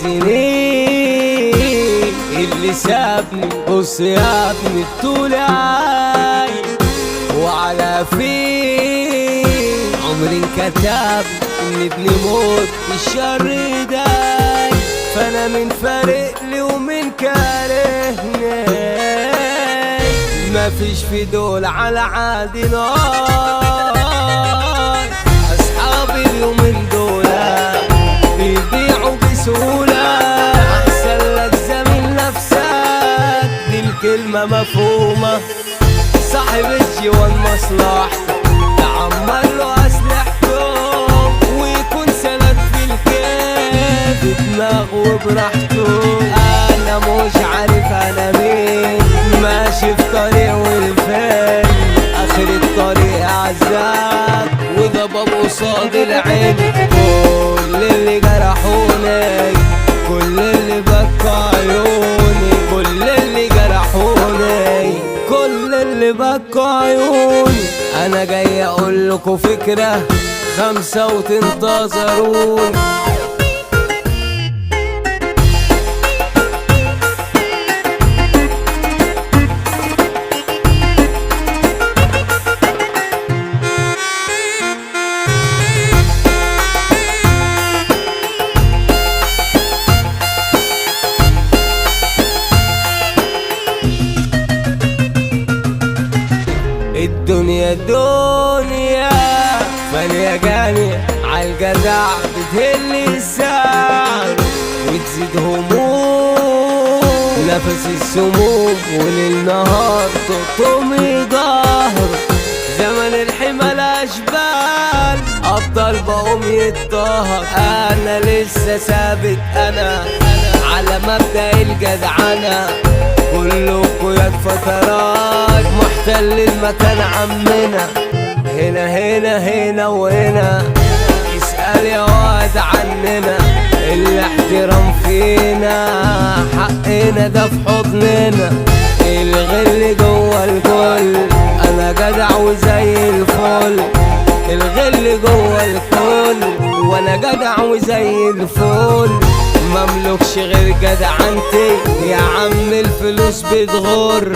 السنين اللي سابني. بص يا ابني الطول عاي وعلى فين عمري انكتب ان ابني موت الشر داي. فانا من فارق لي ومن كارهني، مفيش في دول على عادي نار. اصحابي اليومين دول بيبيعوا بسهولة، احسن لك زميل نفسك دي الكلمة مفهومة. صاحب الجوان مصلحته تعمر له اسلحته ويكون سند في الكيف بدماغه وبراحته. انا مش عارف انا مين، ماشي في طريق والفين اخر الطريق عذاب وضباب قصاد العين. كل اللي جرحوني، كل اللي بكوا عيوني، كل اللي جرحوني، كل اللي بكوا عيوني. انا جاي اقول لكم فكرة 5 وتنتظروني. الدنيا دنيا فانية جانية عالجدع بتهل السعر وتزيد هموم نفس السموم وللنهار تقطمي ظهر. زمن الحمل اشبال افضل بقوم يتطهر. انا لسه ثابت انا على مبدأ الجدعنة. كلكوا يا فترات محتل المكان عمنا. هنا هنا هنا وهنا اسأل يا واد عننا. الاحترام فينا حقنا ده في حضننا. الغل جوه الكل انا جدع وزي الفل. الغل جوه الكل وانا جدع وزي الفل. مملكش غير جدعنتي يا عم الفلوس بتغر.